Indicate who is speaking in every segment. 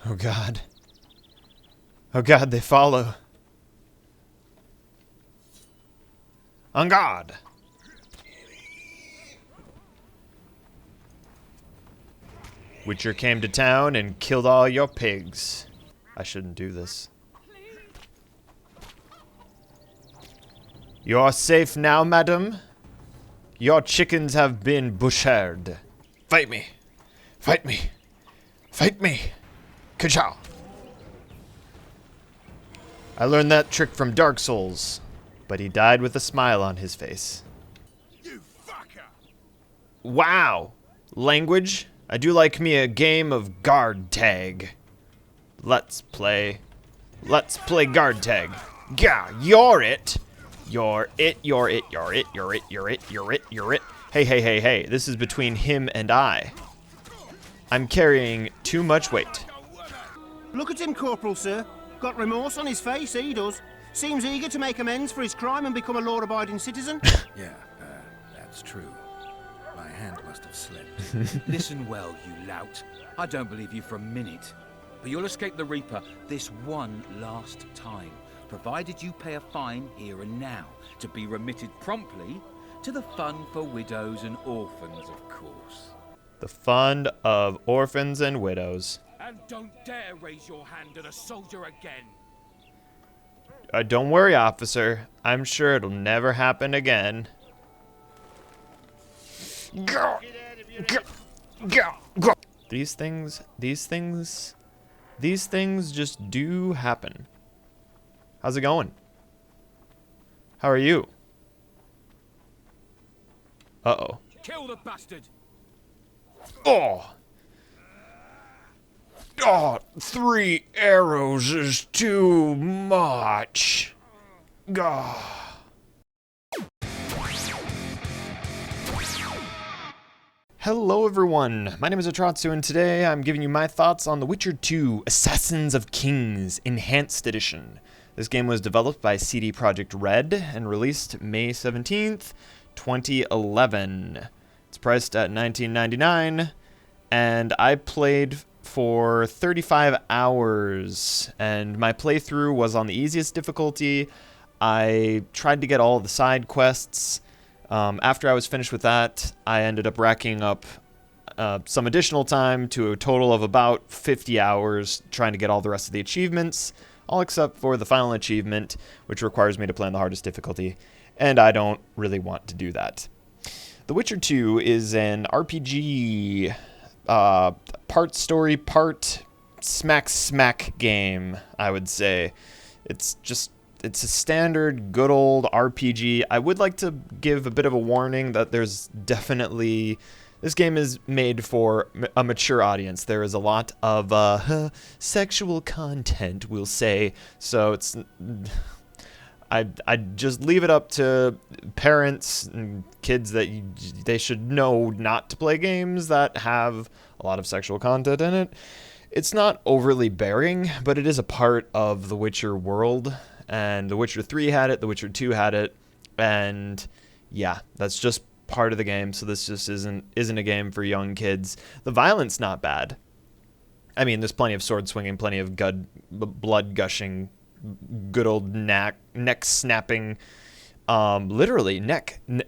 Speaker 1: Oh God. Oh God, they follow. On guard! Witcher came to town and killed all your pigs. I shouldn't do this. You're safe now, madam. Your chickens have been butchered. Fight me. Fight me. Fight me. Ka-chow. I learned that trick from Dark Souls, but he died with a smile on his face. You fucker! Wow! Language? I do like me a game of guard tag. Let's play guard tag. Gah, you're it! You're it, you're it, you're it, you're it, you're it, you're it, you're it. Hey, hey, hey, hey, this is between him and I. I'm carrying too much weight.
Speaker 2: Look at him, Corporal, sir. Got remorse on his face, he does. Seems eager to make amends for his crime and become a law-abiding citizen.
Speaker 3: Yeah, that's true. My hand must have slipped.
Speaker 4: Listen well, you lout. I don't believe you for a minute. But you'll escape the Reaper this one last time, provided you pay a fine here and now, to be remitted promptly to the Fund for Widows and Orphans, of course.
Speaker 1: The Fund of Orphans and Widows.
Speaker 4: And don't dare raise your hand at a soldier again.
Speaker 1: Don't worry, officer. I'm sure it'll never happen again. These things just do happen. How's it going? How are you? Uh-oh.
Speaker 4: Kill the bastard!
Speaker 1: Oh! Oh, 3 arrows is too much. Gah. Hello everyone, my name is Atratzu and today I'm giving you my thoughts on The Witcher 2 Assassins of Kings Enhanced Edition. This game was developed by PROJEKT RED and released May 17th, 2011. It's priced at $19.99 and I played for 35 hours and my playthrough was on the easiest difficulty. I tried to get all the side quests. After I was finished with that, I ended up racking up some additional time to a total of about 50 hours trying to get all the rest of the achievements, all except for the final achievement, which requires me to play on the hardest difficulty, and I don't really want to do that. The Witcher 2 is an RPG, part story, part smack game, I would say. It's a standard, good old RPG. I would like to give a bit of a warning that there's definitely... This game is made for a mature audience. There is a lot of sexual content, we'll say. So it's... I'd just leave it up to parents and kids that they should know not to play games that have a lot of sexual content in it. It's not overly bearing, but it is a part of the Witcher world. And The Witcher 3 had it, The Witcher 2 had it, and yeah, that's just part of the game, so this just isn't a game for young kids. The violence not bad. I mean, there's plenty of sword swinging, plenty of blood gushing, good old neck snapping, literally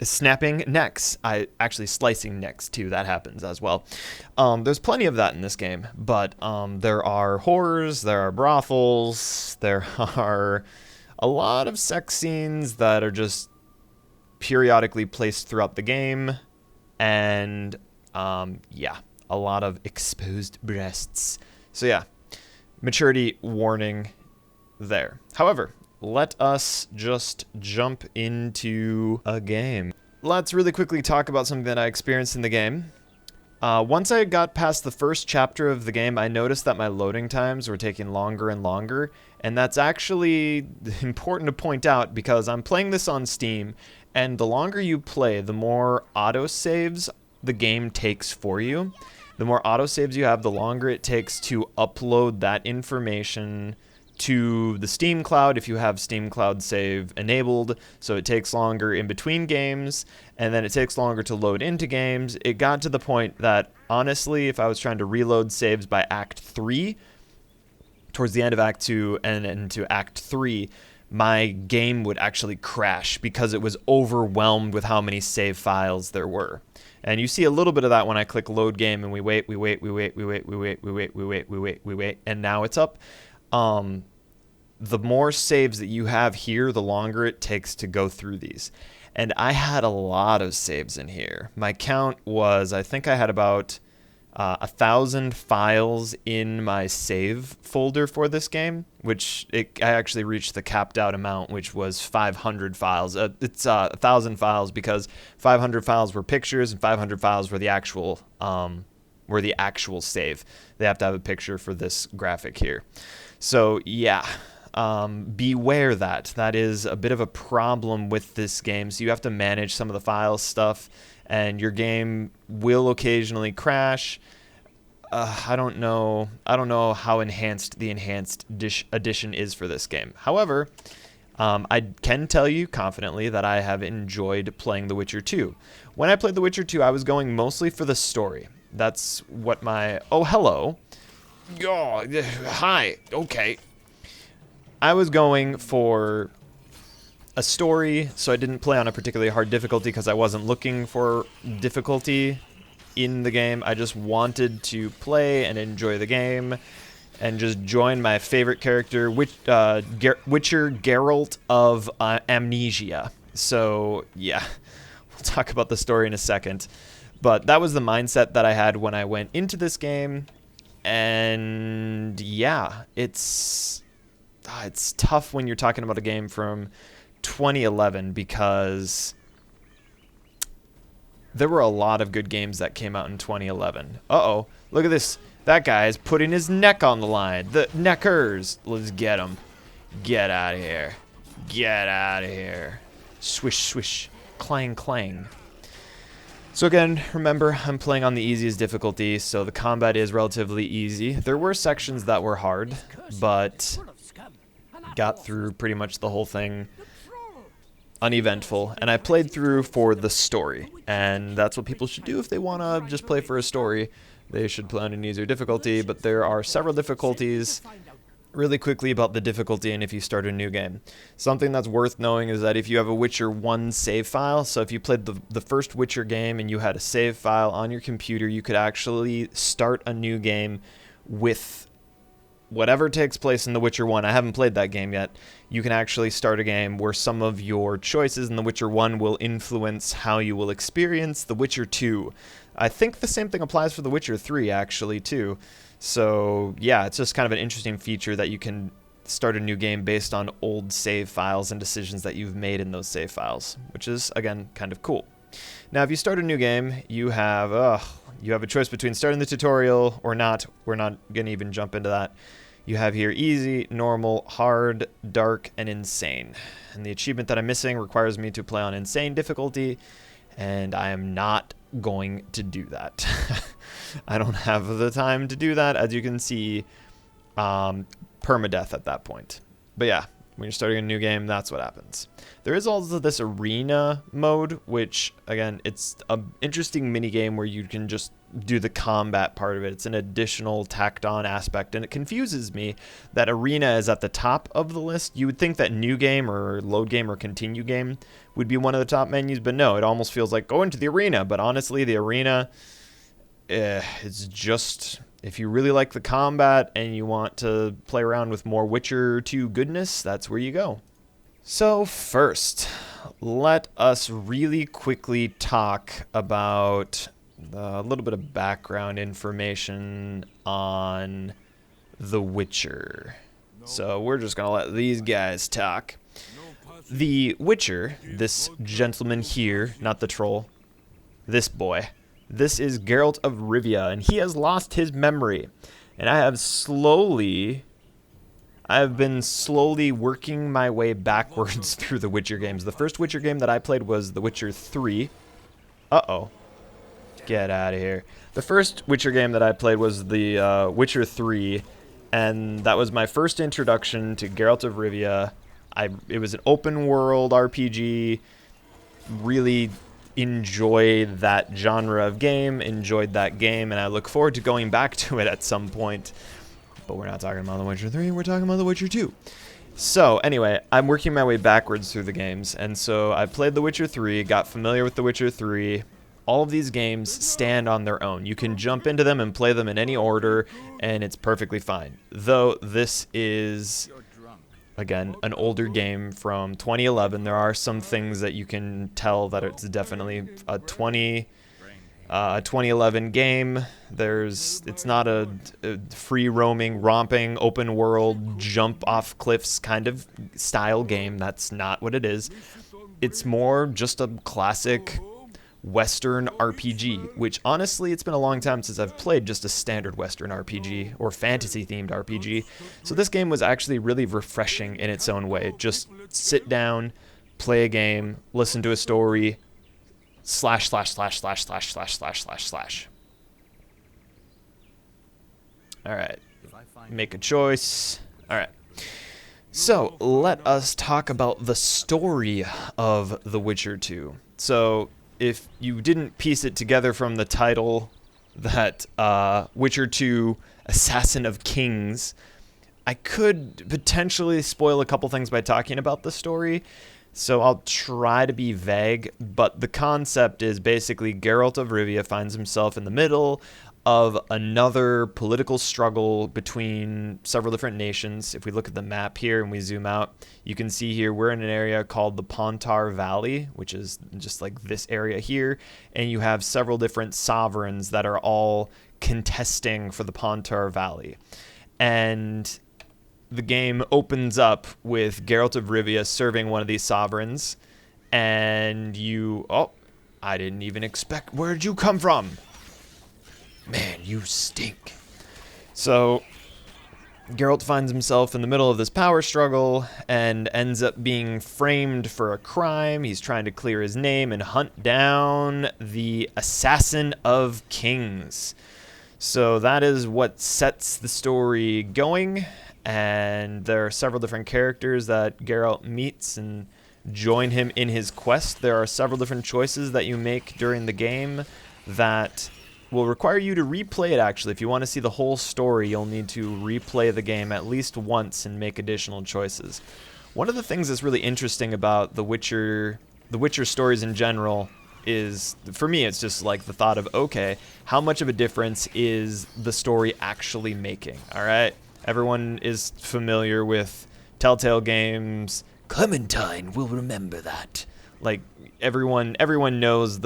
Speaker 1: snapping necks. Actually slicing necks too, that happens as well. There's plenty of that in this game, but there are whores, there are brothels, there are a lot of sex scenes that are just periodically placed throughout the game, and yeah, a lot of exposed breasts. So yeah, maturity warning there. However, let us just jump into a game. Let's really quickly talk about something that I experienced in the game. Once I got past the first chapter of the game, I noticed that my loading times were taking longer and longer, and that's actually important to point out because I'm playing this on Steam, and the longer you play, the more autosaves the game takes for you. The more autosaves you have, the longer it takes to upload that information to the Steam Cloud if you have Steam Cloud Save enabled, so it takes longer in between games, and then it takes longer to load into games. It got to the point that, honestly, if I was trying to reload saves by Act 3, towards the end of Act 2 and into Act 3, my game would actually crash because it was overwhelmed with how many save files there were. And you see a little bit of that when I click load game and we wait, and now it's up. The more saves that you have here, the longer it takes to go through these. And I had a lot of saves in here. My count was, I think I had about 1,000 files in my save folder for this game, which I actually reached the capped out amount, which was 500 files. It's 1,000 files because 500 files were pictures and 500 files were the actual save. They have to have a picture for this graphic here. So yeah, beware that. That is a bit of a problem with this game. So you have to manage some of the file stuff, and your game will occasionally crash. I don't know how enhanced the enhanced edition is for this game. However, I can tell you confidently that I have enjoyed playing The Witcher 2. When I played The Witcher 2, I was going mostly for the story. That's what my... Oh, hello. Oh, hi. Okay. I was going for a story, so I didn't play on a particularly hard difficulty because I wasn't looking for difficulty in the game. I just wanted to play and enjoy the game and just join my favorite character, Witcher Geralt of Amnesia. So, yeah, we'll talk about the story in a second. But that was the mindset that I had when I went into this game. And, yeah, it's tough when you're talking about a game from 2011 because there were a lot of good games that came out in 2011. Uh-oh, look at this. That guy is putting his neck on the line. The neckers. Let's get him. Get out of here. Get out of here. Swish, swish. Clang, clang. So again, remember, I'm playing on the easiest difficulty, so the combat is relatively easy. There were sections that were hard, but got through pretty much the whole thing uneventful, and I played through for the story, and that's what people should do if they want to just play for a story. They should play on an easier difficulty, but there are several difficulties. Really quickly about the difficulty and if you start a new game. Something that's worth knowing is that if you have a Witcher 1 save file, so if you played the first Witcher game and you had a save file on your computer, you could actually start a new game with whatever takes place in The Witcher 1. I haven't played that game yet. You can actually start a game where some of your choices in The Witcher 1 will influence how you will experience The Witcher 2. I think the same thing applies for The Witcher 3, actually, too. So, yeah, it's just kind of an interesting feature that you can start a new game based on old save files and decisions that you've made in those save files, which is, again, kind of cool. Now, if you start a new game, you have a choice between starting the tutorial or not. We're not going to even jump into that. You have here easy, normal, hard, dark, and insane. And the achievement that I'm missing requires me to play on insane difficulty, and I am not going to do that. I don't have the time to do that. As you can see, permadeath at that point. But yeah, when you're starting a new game, that's what happens. There is also this arena mode, which, again, it's an interesting mini game where you can just do the combat part of it. It's an additional tacked on aspect, and it confuses me that arena is at the top of the list. You would think that new game or load game or continue game would be one of the top menus, but no, it almost feels like go into the arena. But honestly, the arena, it's just, if you really like the combat and you want to play around with more Witcher 2 goodness, that's where you go. So first, let us really quickly talk about a little bit of background information on The Witcher. So we're just going to let these guys talk. The Witcher, this gentleman here, not the troll, this boy, this is Geralt of Rivia, and he has lost his memory. And I have been slowly working my way backwards through the Witcher games. The first Witcher game that I played was The Witcher 3. Uh-oh. Get out of here. The first Witcher game that I played was the Witcher 3, and that was my first introduction to Geralt of Rivia. It was an open world RPG. Really enjoyed that genre of game, enjoyed that game, and I look forward to going back to it at some point. But we're not talking about The Witcher 3, we're talking about The Witcher 2. So, anyway, I'm working my way backwards through the games, and so I played The Witcher 3, got familiar with The Witcher 3. All of these games stand on their own. You can jump into them and play them in any order, and it's perfectly fine. Though this is, again, an older game from 2011, there are some things that you can tell that it's definitely a 2011 game. It's not a free roaming, romping, open world, jump off cliffs kind of style game. That's not what it is. It's more just a classic Western RPG, which honestly, it's been a long time since I've played just a standard Western RPG or fantasy themed RPG. So this game was actually really refreshing in its own way. Just sit down, play a game, listen to a story, //////////////. All right, make a choice. All right. So let us talk about the story of The Witcher 2. So if you didn't piece it together from the title that Witcher 2 Assassin of Kings, I could potentially spoil a couple things by talking about the story. So I'll try to be vague, but the concept is basically Geralt of Rivia finds himself in the middle of another political struggle between several different nations. If we look at the map here and we zoom out, you can see here we're in an area called the Pontar Valley, which is just like this area here, and you have several different sovereigns that are all contesting for the Pontar Valley. And the game opens up with Geralt of Rivia serving one of these sovereigns, and I didn't even expect, where'd you come from? Man, you stink. So Geralt finds himself in the middle of this power struggle and ends up being framed for a crime. He's trying to clear his name and hunt down the Assassin of Kings. So that is what sets the story going, and there are several different characters that Geralt meets and join him in his quest. There are several different choices that you make during the game that will require you to replay it. Actually, if you want to see the whole story, you'll need to replay the game at least once and make additional choices. One of the things that's really interesting about the Witcher stories in general is, for me, it's just like the thought of, okay, how much of a difference is the story actually making? All right, everyone is familiar with Telltale games. Clementine will remember that. Like everyone knows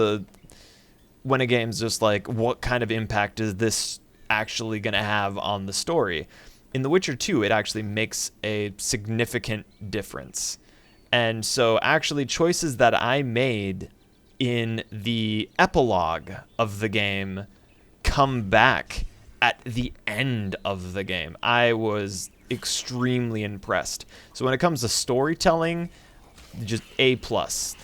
Speaker 1: when a game's just like, what kind of impact is this actually going to have on the story? In The Witcher 2, it actually makes a significant difference. And so actually choices that I made in the epilogue of the game come back at the end of the game. I was extremely impressed. So when it comes to storytelling, just A+.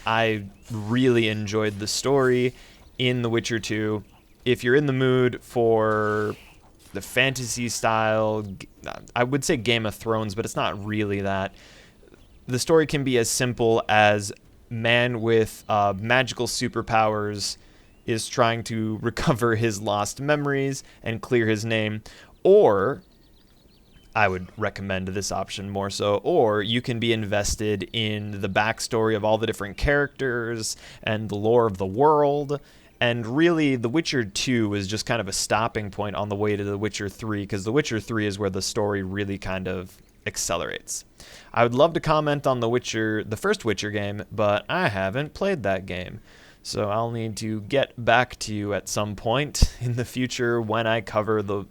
Speaker 1: I really enjoyed the story in The Witcher 2. If you're in the mood for the fantasy style, I would say Game of Thrones, but it's not really that. The story can be as simple as man with magical superpowers is trying to recover his lost memories and clear his name, or I would recommend this option more so, or you can be invested in the backstory of all the different characters and the lore of the world. And really, The Witcher 2 is just kind of a stopping point on the way to The Witcher 3, because The Witcher 3 is where the story really kind of accelerates. I would love to comment on the first Witcher game, but I haven't played that game. So I'll need to get back to you at some point in the future when I cover the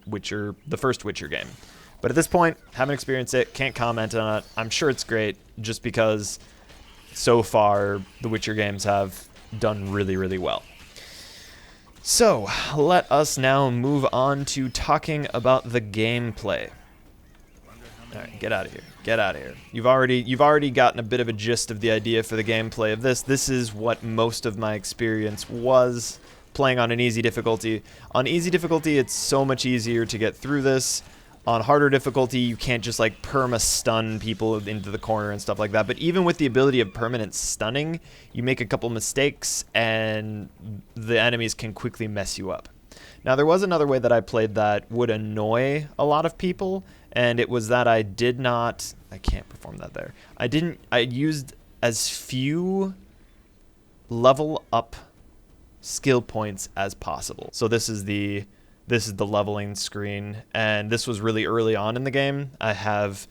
Speaker 1: first Witcher game. But at this point, haven't experienced it, can't comment on it. I'm sure it's great, just because so far the Witcher games have done really, really well. So, let us now move on to talking about the gameplay. Alright, get out of here. Get out of here. You've already gotten a bit of a gist of the idea for the gameplay of this. This is what most of my experience was playing on an easy difficulty. On easy difficulty, it's so much easier to get through this. On harder difficulty, you can't just like perma-stun people into the corner and stuff like that. But even with the ability of permanent stunning, you make a couple mistakes and the enemies can quickly mess you up. Now, there was another way that I played that would annoy a lot of people, and it was that I can't perform that there. I used as few level up skill points as possible. So this is the leveling screen, and this was really early on in the game. I have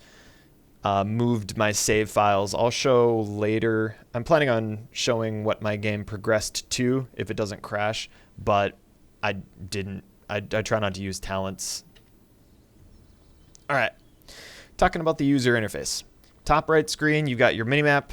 Speaker 1: moved my save files. I'll show later. I'm planning on showing what my game progressed to if it doesn't crash, but I try not to use talents. All right, talking about the user interface. Top right screen, you've got your minimap.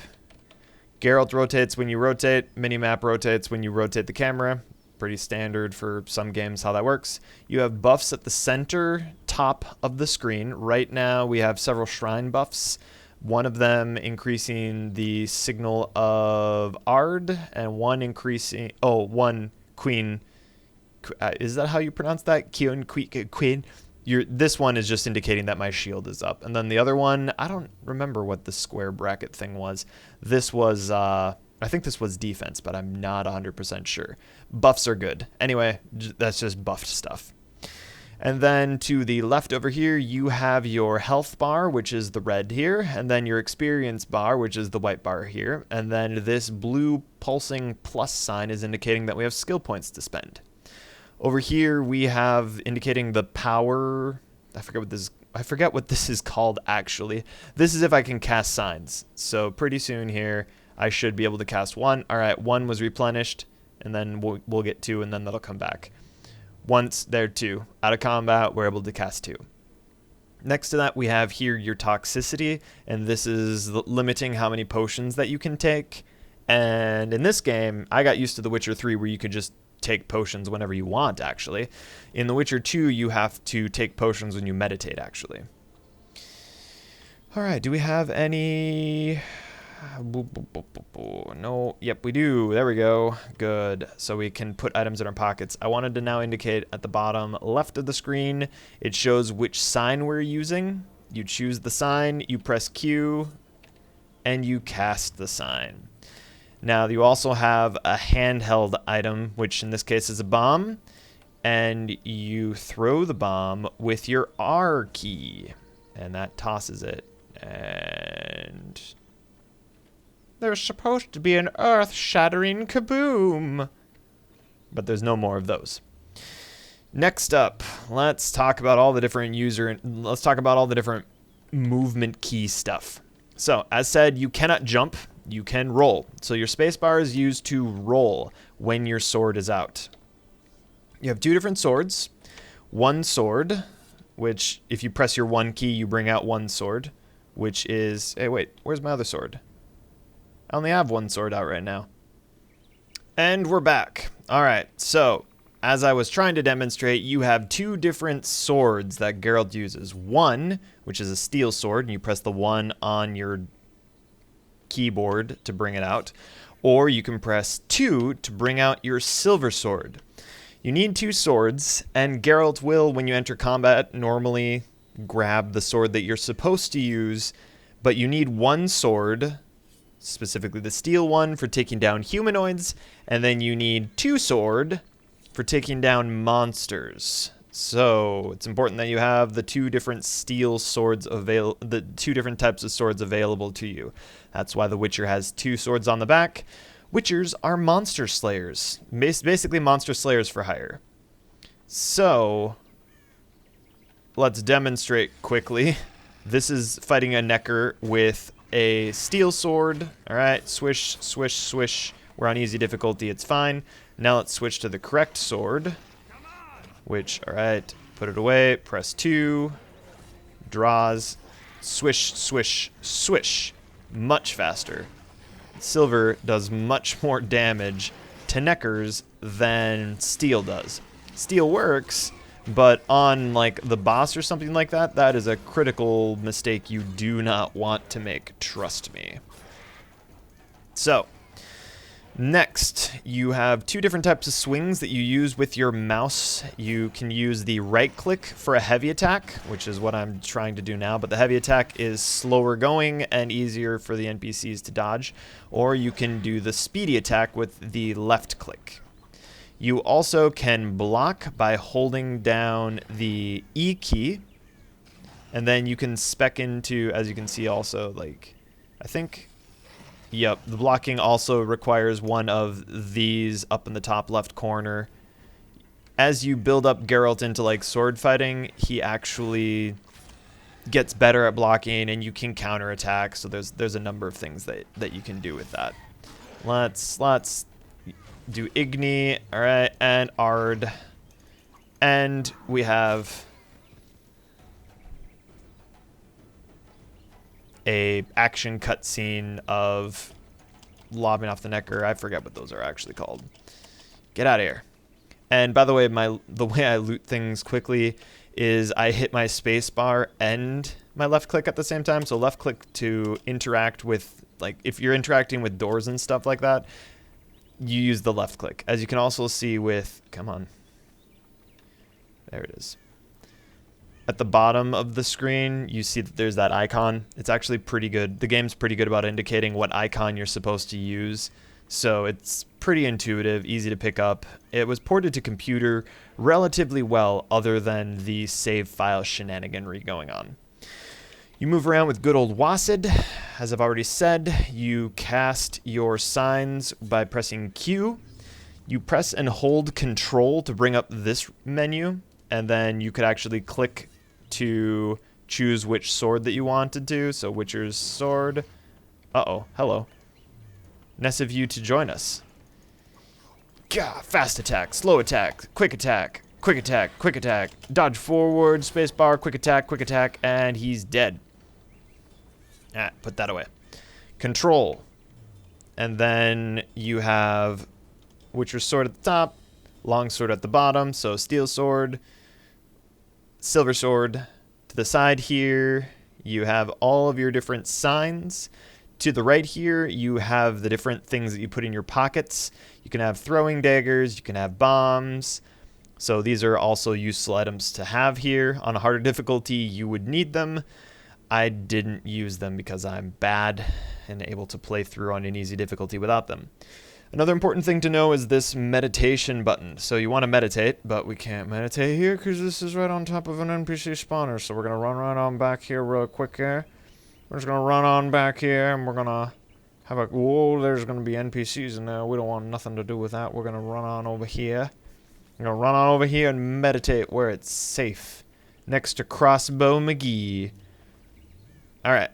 Speaker 1: Geralt rotates when you rotate. Minimap rotates when you rotate the camera. Pretty standard for some games how that works. You have buffs at the center top of the screen. Right now we have several shrine buffs. One of them increasing the signal of Ard, and one increasing, one Queen. Is that how you pronounce that? Queen. This one is just indicating that my shield is up. And then the other one, I don't remember what the square bracket thing was. This was, I think this was defense, but I'm not 100% sure. Buffs are good. Anyway, that's just buffed stuff. And then to the left over here, you have your health bar, which is the red here, and then your experience bar, which is the white bar here. And then this blue pulsing plus sign is indicating that we have skill points to spend. Over here, we have indicating the power. I forget what this is called, actually. This is if I can cast signs. So pretty soon here, I should be able to cast one. All right, one was replenished, and then we'll get two, and then that'll come back. Once there, two. Out of combat, we're able to cast two. Next to that, we have here your toxicity, and this is limiting how many potions that you can take. And in this game, I got used to The Witcher 3, where you could just take potions whenever you want, actually. In The Witcher 2, you have to take potions when you meditate, actually. All right, do we have any... No, yep, we do. There we go. Good. So we can put items in our pockets. I wanted to now indicate at the bottom left of the screen, it shows which sign we're using. You choose the sign, you press Q, and you cast the sign. Now, you also have a handheld item, which in this case is a bomb, and you throw the bomb with your R key, and that tosses it. And there's supposed to be an earth-shattering kaboom, but there's no more of those. Next up, let's talk about all the different movement key stuff. So, as said, you cannot jump. You can roll. So your spacebar is used to roll when your sword is out. You have two different swords. One sword, which if you press your one key, you bring out one sword, which is... Hey, wait, where's my other sword? I only have one sword out right now. And we're back. All right, so as I was trying to demonstrate, you have two different swords that Geralt uses. One, which is a steel sword, and you press the one on your keyboard to bring it out, or you can press 2 to bring out your silver sword. You need two swords, and Geralt will, when you enter combat, normally grab the sword that you're supposed to use, but you need one sword, specifically the steel one, for taking down humanoids, and then you need two sword for taking down monsters. So it's important that you have the two different steel swords the two different types of swords available to you. That's why The Witcher has two swords on the back. Witchers are monster slayers, basically monster slayers for hire. So let's demonstrate quickly. This is fighting a Necker with a steel sword. All right, swish, swish, swish. We're on easy difficulty, it's fine. Now let's switch to the correct sword. Which, all right, put it away, press 2, draws, swish, swish, swish, much faster. Silver does much more damage to Neckers than steel does. Steel works, but on like the boss or something like that, that is a critical mistake you do not want to make, trust me. So, next, you have two different types of swings that you use with your mouse. You can use the right click for a heavy attack, which is what I'm trying to do now, but the heavy attack is slower going and easier for the NPCs to dodge. Or you can do the speedy attack with the left click. You also can block by holding down the E key. And then you can spec into, as you can see also, like, I think, yep, the blocking also requires one of these up in the top left corner. As you build up Geralt into, like, sword fighting, he actually gets better at blocking, and you can counterattack. So there's a number of things that you can do with that. Let's do Igni, all right, and Ard, and we have a action cutscene of lobbing off the necker. I forget what those are actually called. Get out of here. And by the way, the way I loot things quickly is I hit my space bar and my left click at the same time. So left click to interact with, like, if you're interacting with doors and stuff like that, you use the left click. As you can also see with, come on. There it is. At the bottom of the screen, you see that there's that icon. It's actually pretty good. The game's pretty good about indicating what icon you're supposed to use. So it's pretty intuitive, easy to pick up. It was ported to computer relatively well, other than the save file shenaniganry going on. You move around with good old WASD. As I've already said, you cast your signs by pressing Q. You press and hold Control to bring up this menu, and then you could actually click to choose which sword that you wanted to. So Witcher's sword. Uh-oh, hello. Nice of you to join us. Gah, fast attack, slow attack, quick attack, quick attack, quick attack, dodge forward, spacebar, quick attack, and he's dead. Ah, put that away. Control. And then you have Witcher's sword at the top, long sword at the bottom, so steel sword, silver sword. To the side here, you have all of your different signs. To the right here, you have the different things that you put in your pockets. You can have throwing daggers, you can have bombs. So these are also useful items to have here. On a harder difficulty, you would need them. I didn't use them because I'm bad and able to play through on an easy difficulty without them. Another important thing to know is this meditation button. So you want to meditate, but we can't meditate here because this is right on top of an NPC spawner. So we're going to run right on back here real quick here. We're just going to run on back here, and we're going to have a... Whoa, there's going to be NPCs in there. We don't want nothing to do with that. We're going to run on over here. We're going to run on over here and meditate where it's safe. Next to Crossbow McGee. Alright.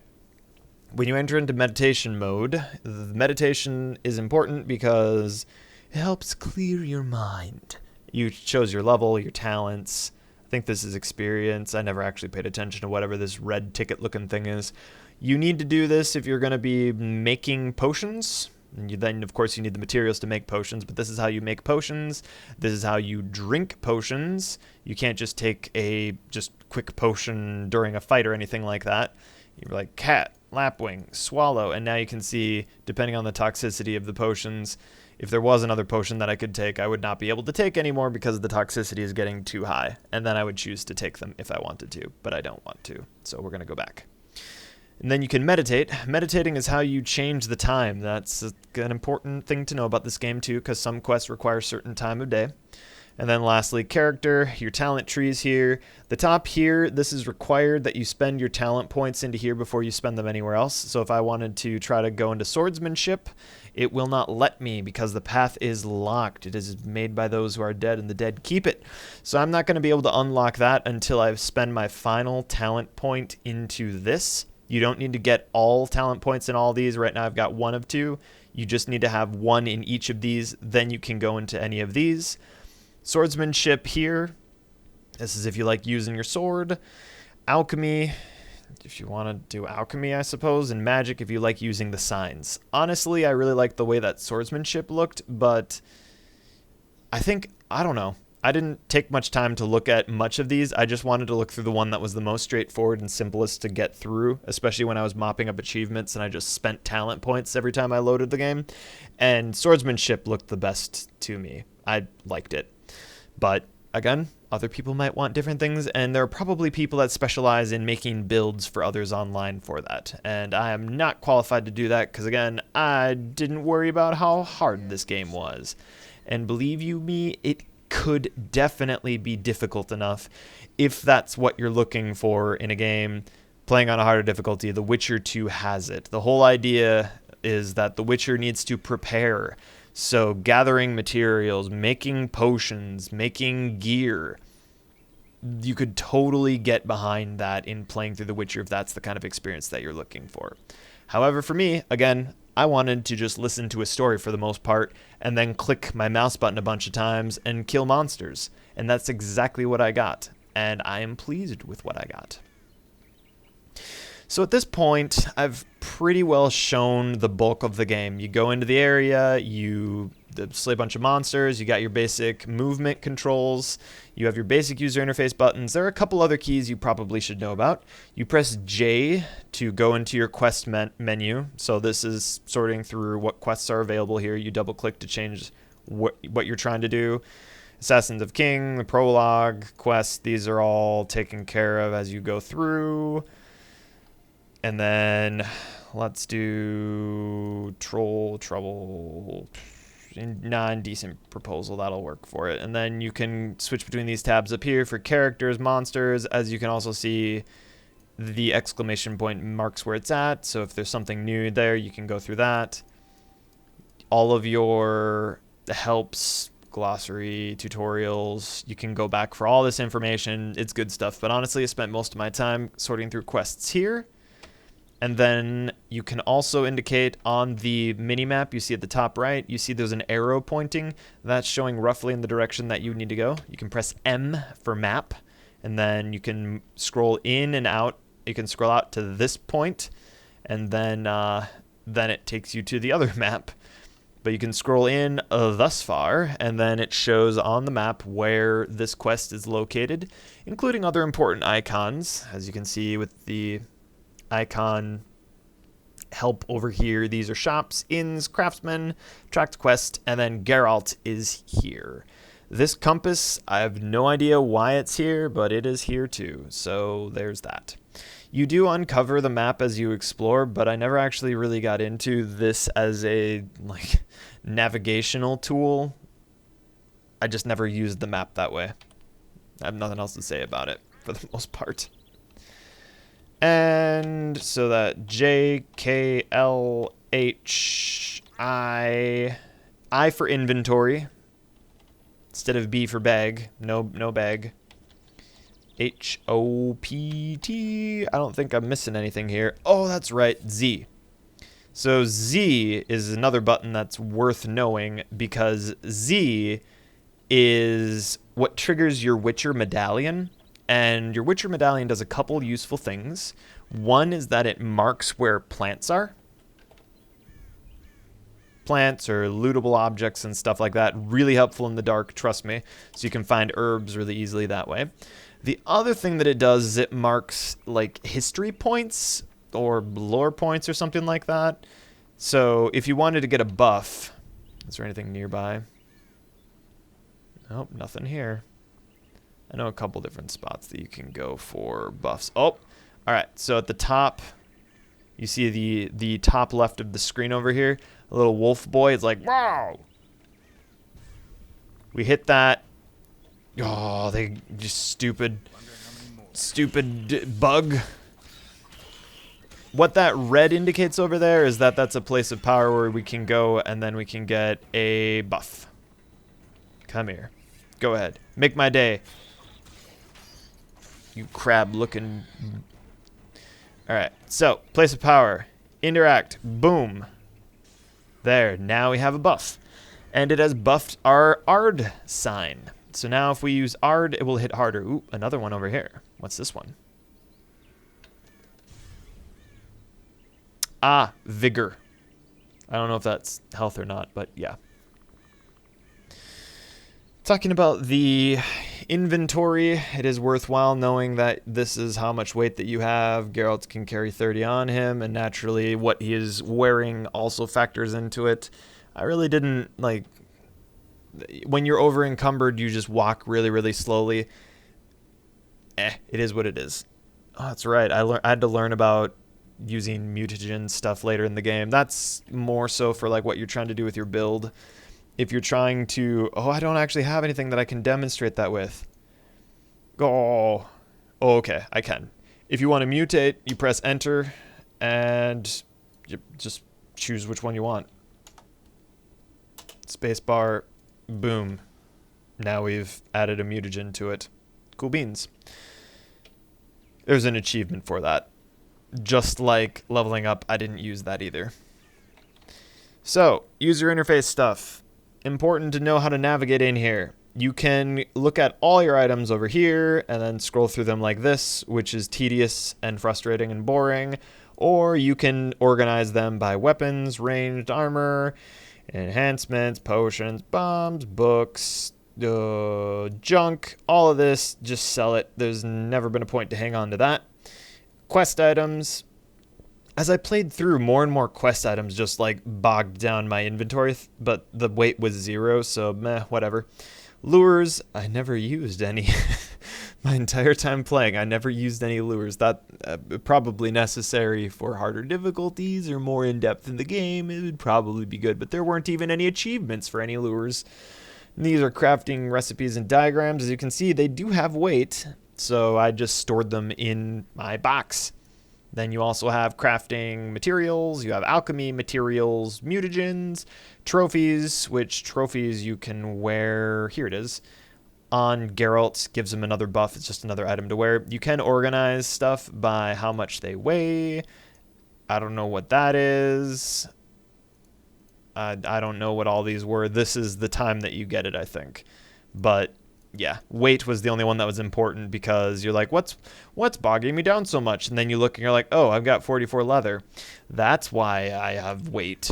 Speaker 1: When you enter into meditation mode, the meditation is important because it helps clear your mind. You chose your level, your talents. I think this is experience. I never actually paid attention to whatever this red ticket looking thing is. You need to do this if you're going to be making potions. And then, of course, you need the materials to make potions, but this is how you make potions. This is how you drink potions. You can't just take a just quick potion during a fight or anything like that. You're like cat, lapwing, swallow, and now you can see, depending on the toxicity of the potions, if there was another potion that I could take, I would not be able to take anymore because the toxicity is getting too high. And then I would choose to take them if I wanted to, but I don't want to. So we're going to go back. And then you can meditate. Meditating is how you change the time. That's an important thing to know about this game too, because some quests require a certain time of day. And then lastly, character, your talent trees here. The top here, this is required that you spend your talent points into here before you spend them anywhere else. So if I wanted to try to go into swordsmanship, it will not let me because the path is locked. It is made by those who are dead, and the dead keep it. So I'm not going to be able to unlock that until I spend my final talent point into this. You don't need to get all talent points in all these. Right now I've got 1 of 2. You just need to have 1 in each of these. Then you can go into any of these. Swordsmanship here. This is if you like using your sword. Alchemy, if you want to do alchemy, I suppose. And magic if you like using the signs. Honestly, I really like the way that swordsmanship looked, but I don't know. I didn't take much time to look at much of these. I just wanted to look through the one that was the most straightforward and simplest to get through, especially when I was mopping up achievements and I just spent talent points every time I loaded the game. And swordsmanship looked the best to me. I liked it. But again, other people might want different things, and there are probably people that specialize in making builds for others online for that. And I am not qualified to do that because, again, I didn't worry about how hard this game was. And believe you me, it could definitely be difficult enough if that's what you're looking for in a game. Playing on a harder difficulty, The Witcher 2 has it. The whole idea is that The Witcher needs to prepare. So gathering materials, making potions, making gear. You could totally get behind that in playing through The Witcher if that's the kind of experience that you're looking for. However, for me, again, I wanted to just listen to a story for the most part and then click my mouse button a bunch of times and kill monsters. And that's exactly what I got. And I am pleased with what I got. So at this point, I've pretty well shown the bulk of the game. You go into the area, you slay a bunch of monsters, you got your basic movement controls, you have your basic user interface buttons. There are a couple other keys you probably should know about. You press J to go into your quest menu. So this is sorting through what quests are available here. You double click to change what you're trying to do. Assassins of King, the prologue quest, these are all taken care of as you go through. And then let's do Trouble, non-decent proposal, that'll work for it. And then you can switch between these tabs up here for characters, monsters, as you can also see the exclamation point marks where it's at. So if there's something new there, you can go through that. All of your helps, glossary, tutorials, you can go back for all this information. It's good stuff, but honestly, I spent most of my time sorting through quests here. And then you can also indicate on the mini-map you see at the top right, you see there's an arrow pointing. That's showing roughly in the direction that you need to go. You can press M for map, and then you can scroll in and out. You can scroll out to this point, and then it takes you to the other map. But you can scroll in thus far, and then it shows on the map where this quest is located, including other important icons, as you can see with the icon help over here. These are shops, inns, craftsmen, tracked quest, and then Geralt is here. This compass, I have no idea why it's here, but it is here too, so there's that. You do uncover the map as you explore, but I never actually really got into this as a navigational tool. I just never used the map that way. I have nothing else to say about it for the most part. And so that J, K, L, H, I for inventory instead of B for bag. No bag. H, O, P, T. I don't think I'm missing anything here. Oh, that's right, Z. So Z is another button that's worth knowing because Z is what triggers your Witcher medallion. And your Witcher medallion does a couple useful things. One is that it marks where plants are. Plants or lootable objects and stuff like that. Really helpful in the dark, trust me. So you can find herbs really easily that way. The other thing that it does is it marks like history points or lore points or something like that. So if you wanted to get a buff, is there anything nearby? Nope, nothing here. I know a couple different spots that you can go for buffs. Oh, all right. So at the top, you see the top left of the screen over here. A little wolf boy. It's like, wow. We hit that. Oh, they just stupid bug. What that red indicates over there is that that's a place of power where we can go and then we can get a buff. Come here. Go ahead. Make my day. You crab looking. Alright, so place of power. Interact. Boom. There. Now we have a buff. And it has buffed our Ard sign. So now if we use Ard, it will hit harder. Ooh, another one over here. What's this one? Ah, Vigor. I don't know if that's health or not, but yeah. Talking about the inventory, it is worthwhile knowing that this is how much weight that you have. Geralt can carry 30 on him, and naturally what he is wearing also factors into it. I really didn't, like, when you're over encumbered, you just walk really, really slowly. It is what it is. Oh, that's right. I had to learn about using mutagen stuff later in the game. That's more so for like what you're trying to do with your build. if you're trying to... Oh, I don't actually have anything that I can demonstrate that with. Oh, okay, I can. If you want to mutate, you press enter, and you just choose which one you want. Spacebar, boom. Now we've added a mutagen to it. Cool beans. There's an achievement for that. Just like leveling up, I didn't use that either. So, user interface stuff. Important to know how to navigate in here. You can look at all your items over here and then scroll through them like this, which is tedious and frustrating and boring. Or you can organize them by weapons, ranged armor, enhancements, potions, bombs, books, junk, all of this. Just sell it. There's never been a point to hang on to that. Quest items. As I played through, more and more quest items just like bogged down my inventory, but the weight was 0, so meh, whatever. Lures, I never used any. My entire time playing, I never used any lures. That probably necessary for harder difficulties or more in-depth in the game. It would probably be good, but there weren't even any achievements for any lures. And these are crafting recipes and diagrams. As you can see, they do have weight, so I just stored them in my box. Then you also have crafting materials, you have alchemy materials, mutagens, trophies, which trophies you can wear, here it is, on Geralt, gives him another buff, it's just another item to wear. You can organize stuff by how much they weigh. I don't know what that is. I don't know what all these were. This is the time that you get it, I think. But yeah, weight was the only one that was important because you're like, what's bogging me down so much? And then you look and you're like, oh, I've got 44 leather. That's why I have weight.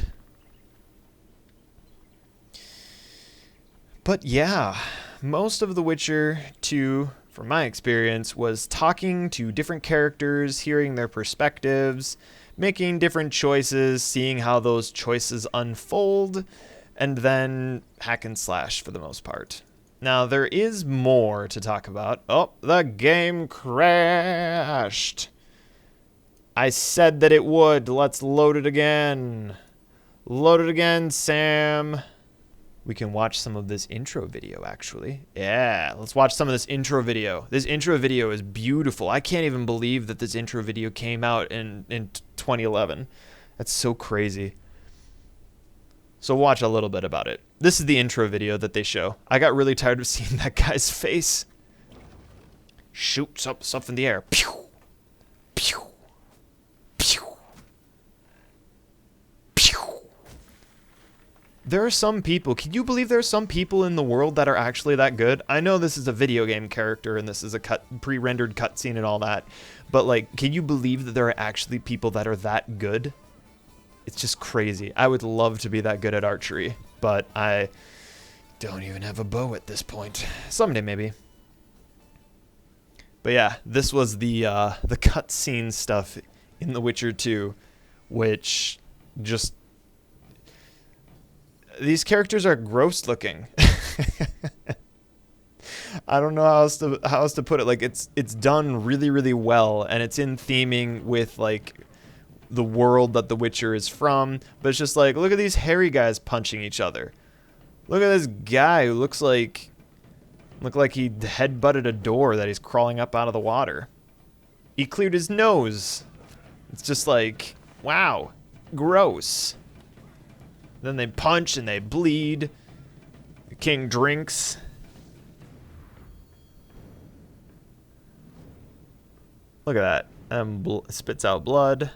Speaker 1: But yeah, most of The Witcher 2, from my experience, was talking to different characters, hearing their perspectives, making different choices, seeing how those choices unfold, and then hack and slash for the most part. Now, there is more to talk about. Oh, the game crashed. I said that it would. Let's load it again. Load it again, Sam. We can watch some of this intro video, actually. Yeah, let's watch some of this intro video. This intro video is beautiful. I can't even believe that this intro video came out in 2011. That's so crazy. So watch a little bit about it. This is the intro video that they show. I got really tired of seeing that guy's face. Shoot stuff in the air. Pew! Pew! Pew! Pew! There are some people, can you believe there are some people in the world that are actually that good? I know this is a video game character and this is a pre-rendered cutscene and all that, but like, can you believe that there are actually people that are that good? It's just crazy. I would love to be that good at archery, but I don't even have a bow at this point. Someday, maybe. But yeah, this was the cutscene stuff in The Witcher 2, which just... These characters are gross looking. I don't know how else to put it. Like, it's done really, really well, and it's in theming with, like, the world that The Witcher is from, but it's just like, look at these hairy guys punching each other. Look at this guy who looked like he headbutted a door that he's crawling up out of the water. He cleared his nose. It's just like, wow, gross. Then they punch and they bleed. The king drinks. Look at that. Spits out blood.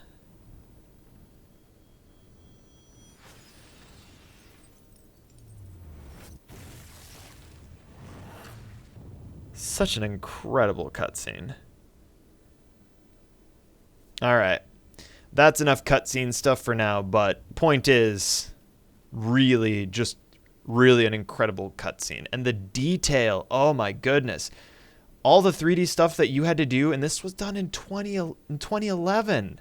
Speaker 1: Such an incredible cutscene. Alright. That's enough cutscene stuff for now, but point is, really an incredible cutscene. And the detail, oh my goodness. All the 3D stuff that you had to do, and this was done in 2011.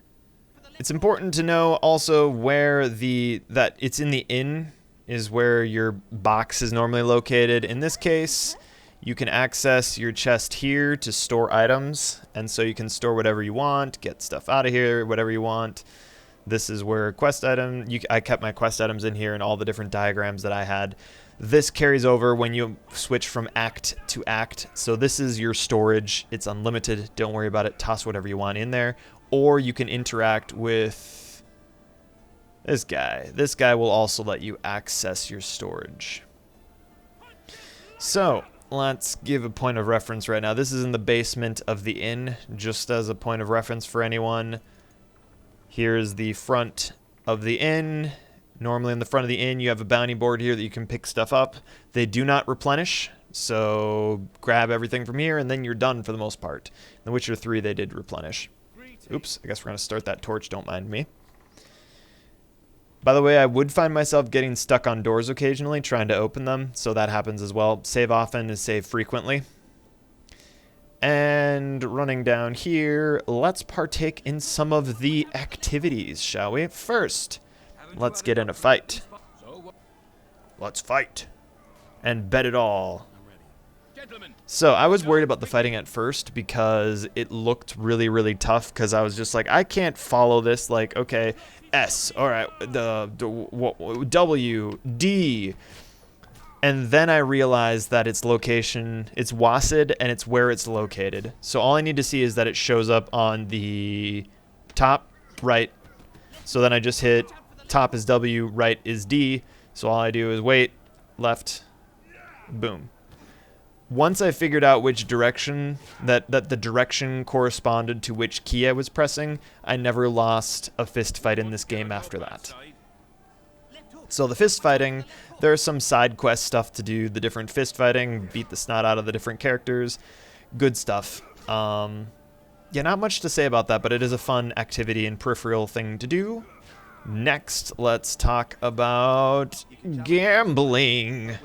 Speaker 1: It's important to know also where that it's in the inn is where your box is normally located. In this case, you can access your chest here to store items, and so you can store whatever you want, get stuff out of here, whatever you want. This is where quest item, I kept my quest items in here and all the different diagrams that I had. This carries over when you switch from act to act. So this is your storage. It's unlimited. Don't worry about it. Toss whatever you want in there. Or you can interact with this guy. This guy will also let you access your storage. So let's give a point of reference right now. This is in the basement of the inn, just as a point of reference for anyone. Here's the front of the inn. Normally in the front of the inn, you have a bounty board here that you can pick stuff up. They do not replenish, so grab everything from here, and then you're done for the most part. In The Witcher 3, they did replenish. Oops, I guess we're going to start that torch, don't mind me. By the way, I would find myself getting stuck on doors occasionally, trying to open them, so that happens as well. Save often is save frequently. And running down here, let's partake in some of the activities, shall we? First, let's get in a fight. Let's fight. And bet it all. So I was worried about the fighting at first because it looked really, really tough, because I was just like, I can't follow this. Like, okay, S, all right, W, D. And then I realized that its location, it's WASD, and it's where it's located. So all I need to see is that it shows up on the top right. So then I just hit top is W, right is D. So all I do is wait, left, boom. Once I figured out which direction, that the direction corresponded to which key I was pressing, I never lost a fist fight in this game after that. So the fist fighting, there's some side quest stuff to do, the different fist fighting, beat the snot out of the different characters, good stuff. Yeah, not much to say about that, but it is a fun activity and peripheral thing to do. Next, let's talk about gambling.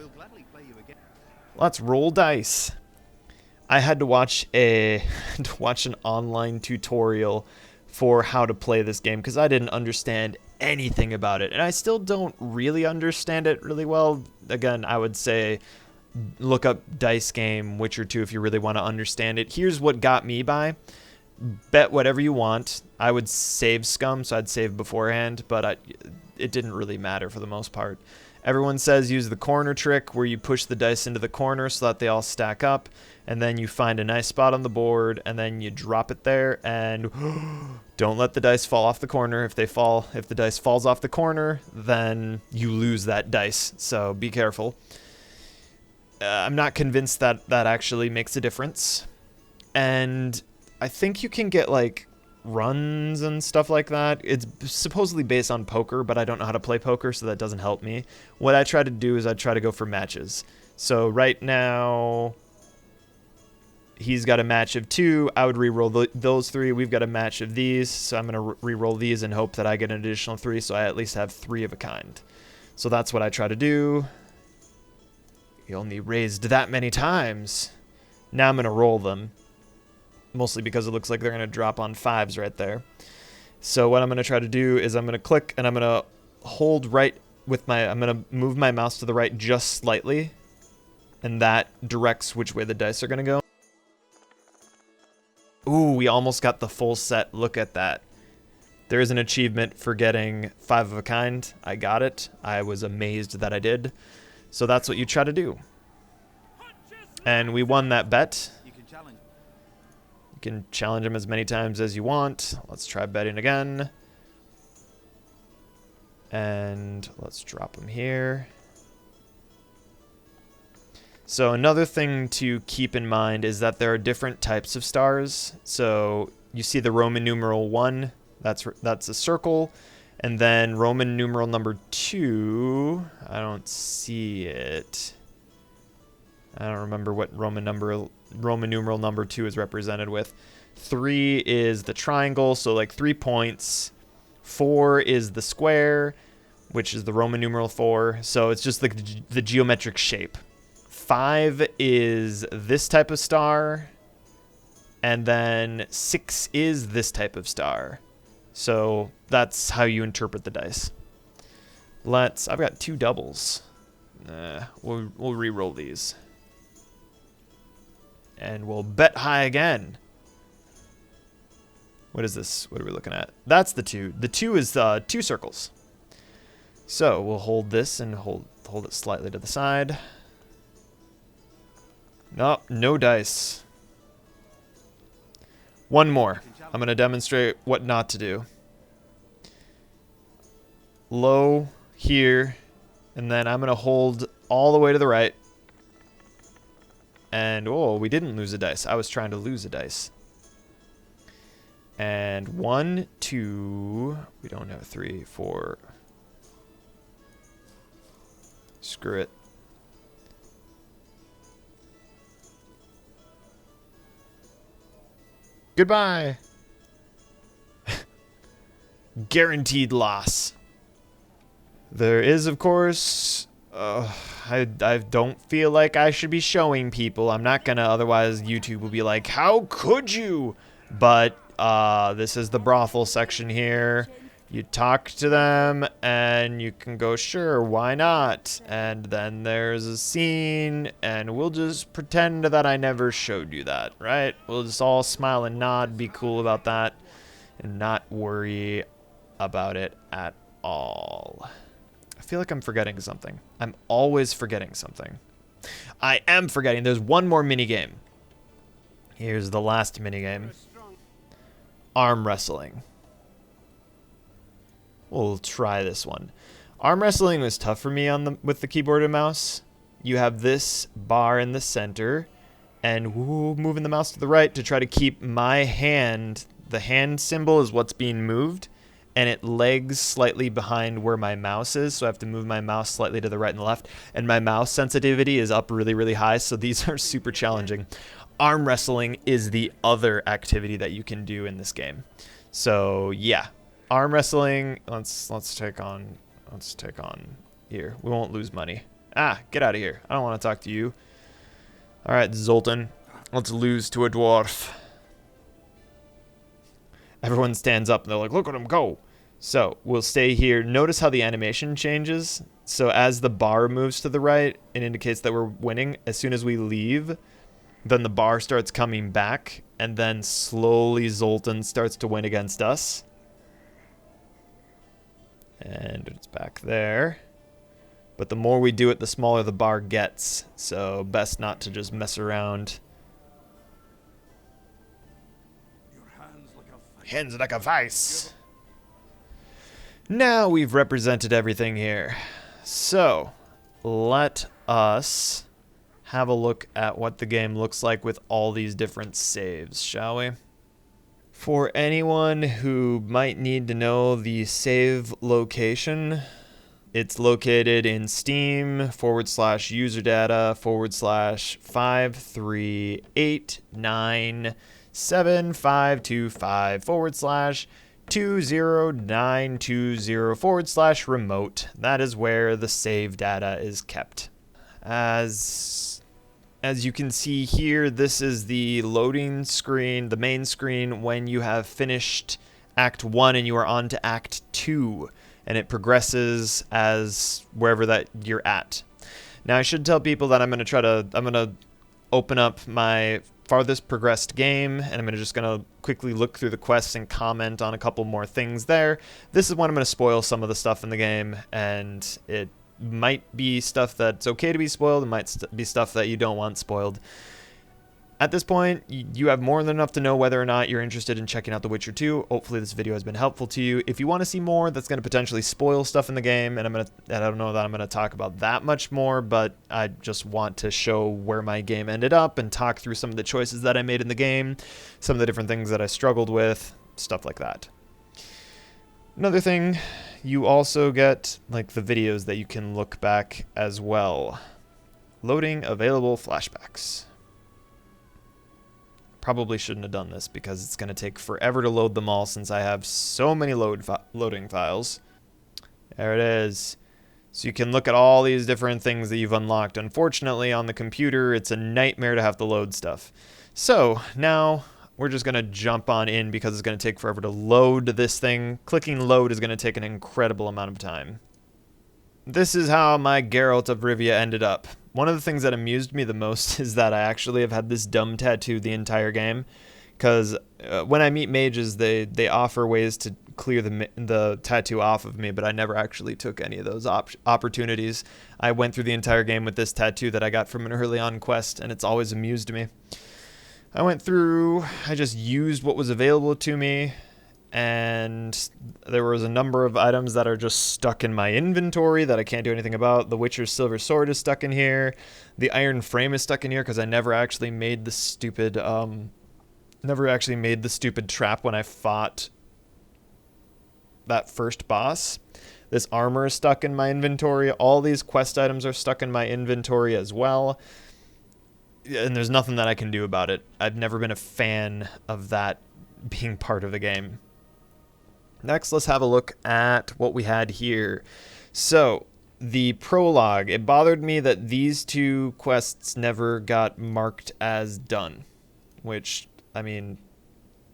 Speaker 1: Let's roll dice. I had to watch an online tutorial for how to play this game because I didn't understand anything about it, and I still don't really understand it really well. Again, I would say look up dice game Witcher 2 if you really want to understand it. Here's what got me by. Bet whatever you want. I would save scum, so I'd save beforehand, but it didn't really matter for the most part. Everyone says use the corner trick, where you push the dice into the corner so that they all stack up, and then you find a nice spot on the board, and then you drop it there, and don't let the dice fall off the corner. If the dice falls off the corner, then you lose that dice, so be careful. I'm not convinced that that actually makes a difference, and I think you can get like runs and stuff like that. It's supposedly based on poker, but I don't know how to play poker, so that doesn't help me. What I try to do is I try to go for matches. So right now, he's got a match of 2. I would re-roll those 3. We've got a match of these, so I'm going to re-roll these and hope that I get an additional 3, so I at least have 3 of a kind. So that's what I try to do. He only raised that many times. Now I'm going to roll them. Mostly because it looks like they're going to drop on 5s right there. So what I'm going to try to do is I'm going to click and I'm going to hold right with my, I'm going to move my mouse to the right just slightly. And that directs which way the dice are going to go. Ooh, we almost got the full set. Look at that. There is an achievement for getting 5 of a kind. I got it. I was amazed that I did. So that's what you try to do. And we won that bet. You can challenge him as many times as you want. Let's try betting again. And let's drop him here. So another thing to keep in mind is that there are different types of stars. So you see the Roman numeral 1, that's a circle. And then Roman numeral number 2, I don't see it. I don't remember what Roman numeral number 2 is represented with. 3 is the triangle, so like 3 points. 4 is the square, which is the Roman numeral 4. So it's just like the geometric shape. 5 is this type of star. And then 6 is this type of star. So that's how you interpret the dice. I've got 2 doubles. We'll re-roll these. And we'll bet high again. What is this? What are we looking at? That's the 2. The 2 is 2 circles. So we'll hold this and hold it slightly to the side. Nope, no dice. One more. I'm going to demonstrate what not to do. Low here, and then I'm going to hold all the way to the right. And, oh, we didn't lose a dice. I was trying to lose a dice. And 1, 2, we don't have 3, 4. Screw it. Goodbye. Guaranteed loss. There is, of course, I don't feel like I should be showing people. I'm not gonna, otherwise YouTube will be like, how could you? But this is the brothel section here. You talk to them and you can go, sure, why not? And then there's a scene and we'll just pretend that I never showed you that, right? We'll just all smile and nod, be cool about that, and not worry about it at all. I feel like I'm forgetting something. I'm always forgetting something. I am forgetting. There's one more minigame. Here's the last minigame. Arm wrestling. We'll try this one. Arm wrestling was tough for me with the keyboard and mouse. You have this bar in the center, and moving the mouse to the right to try to keep my hand. The hand symbol is what's being moved, and it lags slightly behind where my mouse is, so I have to move my mouse slightly to the right and left. And my mouse sensitivity is up really, really high, so these are super challenging. Arm wrestling is the other activity that you can do in this game. So yeah. Arm wrestling, let's take on here. We won't lose money. Ah, get out of here. I don't want to talk to you. All right, Zoltan. Let's lose to a dwarf. Everyone stands up and they're like, look at him go. So we'll stay here. Notice how the animation changes. So as the bar moves to the right, it indicates that we're winning. As soon as we leave, then the bar starts coming back, and then slowly Zoltan starts to win against us. And it's back there. But the more we do it, the smaller the bar gets. So best not to just mess around. Hands like a vice. Now we've represented everything here. So let us have a look at what the game looks like with all these different saves, shall we? For anyone who might need to know the save location, it's located in Steam /userdata /538975525 /20920 remote. That is where the save data is kept. As you can see here, this is the loading screen, the main screen, when you have finished Act 1 and you are on to Act 2. And it progresses as wherever that you're at. Now, I should tell people that I'm going to open up my farthest progressed game, and I'm just going to quickly look through the quests and comment on a couple more things there. This is when I'm going to spoil some of the stuff in the game, and it might be stuff that's okay to be spoiled. It might be stuff that you don't want spoiled. At this point, you have more than enough to know whether or not you're interested in checking out The Witcher 2. Hopefully this video has been helpful to you. If you want to see more that's going to potentially spoil stuff in the game, and I don't know that I'm going to talk about that much more, but I just want to show where my game ended up and talk through some of the choices that I made in the game, some of the different things that I struggled with, stuff like that. Another thing, you also get like the videos that you can look back as well. Loading available flashbacks. Probably shouldn't have done this because it's going to take forever to load them all since I have so many loading files. There it is. So you can look at all these different things that you've unlocked. Unfortunately, on the computer, it's a nightmare to have to load stuff. So now we're just going to jump on in because it's going to take forever to load this thing. Clicking load is going to take an incredible amount of time. This is how my Geralt of Rivia ended up. One of the things that amused me the most is that I actually have had this dumb tattoo the entire game. because when I meet mages, they offer ways to clear the tattoo off of me, but I never actually took any of those opportunities. I went through the entire game with this tattoo that I got from an early on quest, and it's always amused me. I just used what was available to me, and there was a number of items that are just stuck in my inventory that I can't do anything about. The Witcher's Silver Sword is stuck in here. The Iron Frame is stuck in here because I never actually made the stupid trap when I fought that first boss. This armor is stuck in my inventory. All these quest items are stuck in my inventory as well. And there's nothing that I can do about it. I've never been a fan of that being part of the game. Next, let's have a look at what we had here. So, the prologue. It bothered me that these two quests never got marked as done. Which, I mean,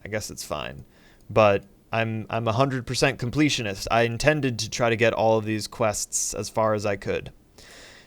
Speaker 1: I guess it's fine. But I'm 100% completionist. I intended to try to get all of these quests as far as I could.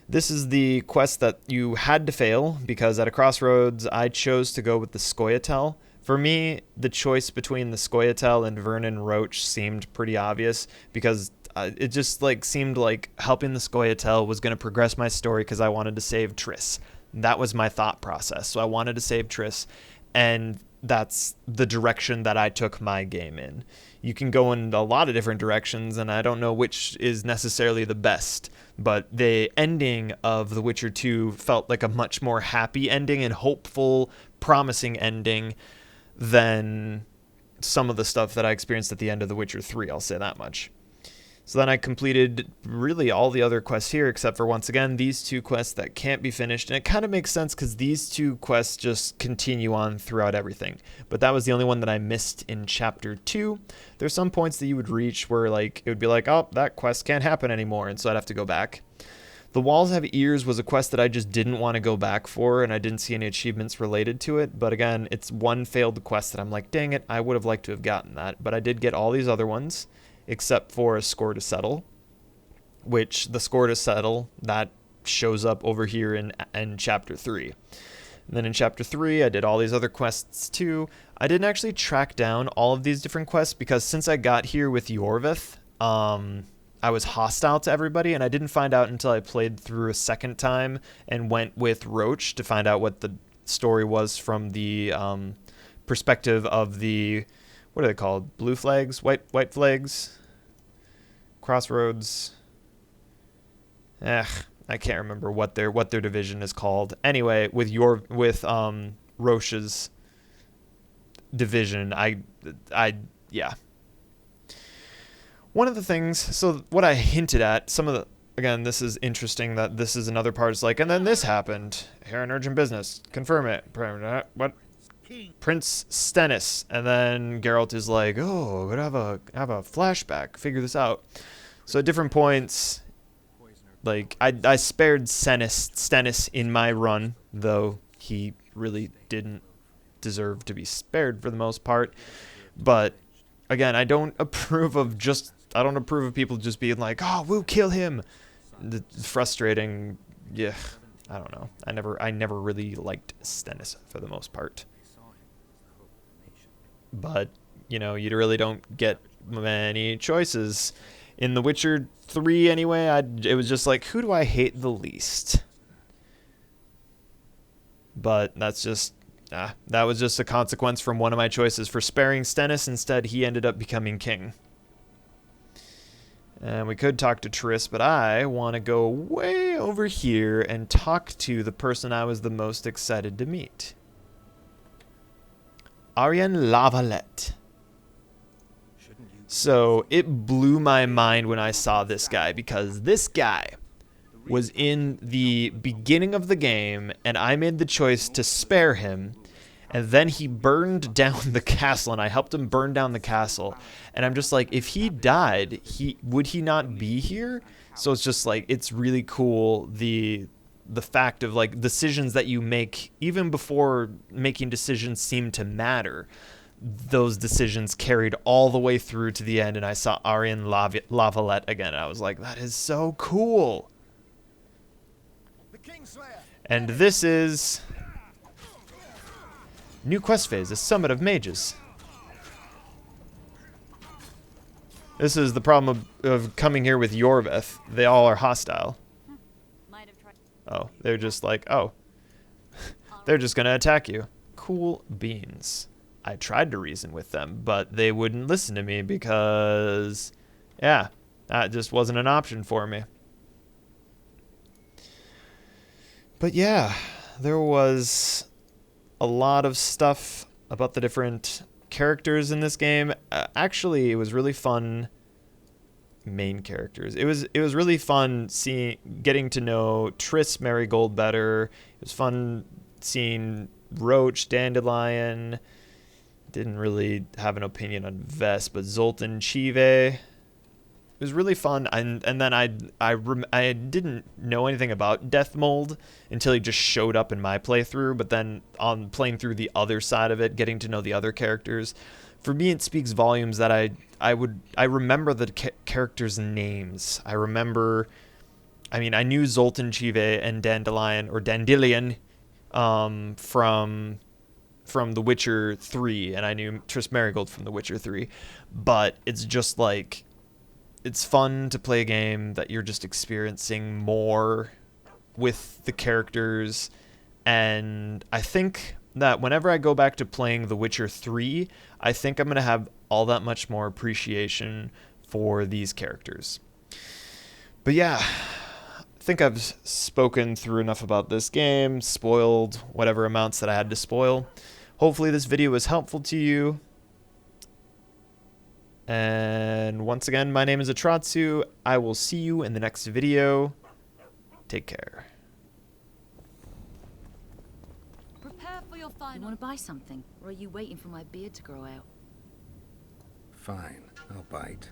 Speaker 1: This is the quest that you had to fail, because at a crossroads, I chose to go with the Scoia'tael. For me, the choice between the Scoia'tael and Vernon Roach seemed pretty obvious, because it just seemed like helping the Scoia'tael was going to progress my story because I wanted to save Triss. That was my thought process. So I wanted to save Triss, and that's the direction that I took my game in. You can go in a lot of different directions, and I don't know which is necessarily the best, but the ending of The Witcher 2 felt like a much more happy ending and hopeful, promising ending than some of the stuff that I experienced at the end of The Witcher 3, I'll say that much. So then I completed really all the other quests here, except for, once again, these two quests that can't be finished. And it kind of makes sense because these two quests just continue on throughout everything. But that was the only one that I missed in Chapter 2. There's some points that you would reach where it would be like, oh, that quest can't happen anymore, and so I'd have to go back. The Walls Have Ears was a quest that I just didn't want to go back for, and I didn't see any achievements related to it. But again, it's one failed quest that I'm like, dang it, I would have liked to have gotten that. But I did get all these other ones, except for a score to settle, which the score to settle, that shows up over here in Chapter 3. And then in Chapter 3, I did all these other quests too. I didn't actually track down all of these different quests because since I got here with Yorvith, I was hostile to everybody, and I didn't find out until I played through a second time and went with Roach to find out what the story was from the perspective of the, what are they called? Blue flags? White flags? Crossroads? I can't remember what their division is called. Anyway, with Roche's division, yeah. One of the things, so what I hinted at, again, this is interesting that this is another part, it's like, and then this happened. Here in urgent business. Confirm it. What? Prince Stennis. And then Geralt is like, oh, we're gonna have a flashback. Figure this out. So at different points, I spared Stennis in my run, though he really didn't deserve to be spared for the most part. But again, I don't approve of people just being like, oh, we'll kill him. It's frustrating. Yeah, I don't know. I never really liked Stennis for the most part. But, you really don't get many choices. In The Witcher 3, anyway, it was just like, who do I hate the least? But that's just, that was just a consequence from one of my choices for sparing Stennis. Instead, he ended up becoming king. And we could talk to Triss, but I want to go way over here and talk to the person I was the most excited to meet. Aryan Lavalette. So it blew my mind when I saw this guy, because this guy was in the beginning of the game, and I made the choice to spare him, and then he burned down the castle, and I helped him burn down the castle. And I'm just like, if he died, would he not be here? So it's just like, it's really cool, the fact of decisions that you make, even before making decisions seem to matter, those decisions carried all the way through to the end, and I saw Aryan Lavalette again, and I was like, that is so cool. And this is New quest phase, a summit of mages. This is the problem of coming here with Yorveth. They all are hostile. Oh, they're just like, oh. They're just gonna attack you. Cool beans. I tried to reason with them, but they wouldn't listen to me because, yeah, that just wasn't an option for me. But yeah, there was a lot of stuff about the different characters in this game. Actually, it was really fun. Main characters. It was really fun getting to know Triss Marigold better. It was fun seeing Roach, Dandelion. Didn't really have an opinion on Vess, but Zoltan, Chive. It was really fun, and then I didn't know anything about Death Mold until he just showed up in my playthrough. But then on playing through the other side of it, getting to know the other characters, for me it speaks volumes that I remember the characters' names. I knew Zoltan, Chive, and Dandelion or Dandelion from The Witcher 3, and I knew Triss Marigold from The Witcher 3. But it's just like, it's fun to play a game that you're just experiencing more with the characters, and I think that whenever I go back to playing The Witcher 3, I think I'm going to have all that much more appreciation for these characters. But yeah, I think I've spoken through enough about this game, spoiled whatever amounts that I had to spoil. Hopefully this video was helpful to you. And once again, my name is Atratzu. I will see you in the next video. Take care.
Speaker 5: Prepare for your final. You want to buy something, or are you waiting for my beard to grow out?
Speaker 3: Fine, I'll bite.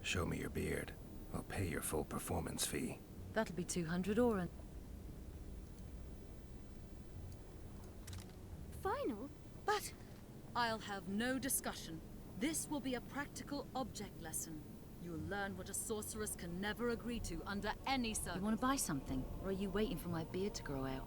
Speaker 3: Show me your beard. I'll pay your full performance fee.
Speaker 5: That'll be 200 Oren.
Speaker 6: Final?
Speaker 5: But I'll have no discussion. This will be a practical object lesson. You'll learn what a sorceress can never agree to under any circumstances. You want to buy something, or are you waiting for my beard to grow out?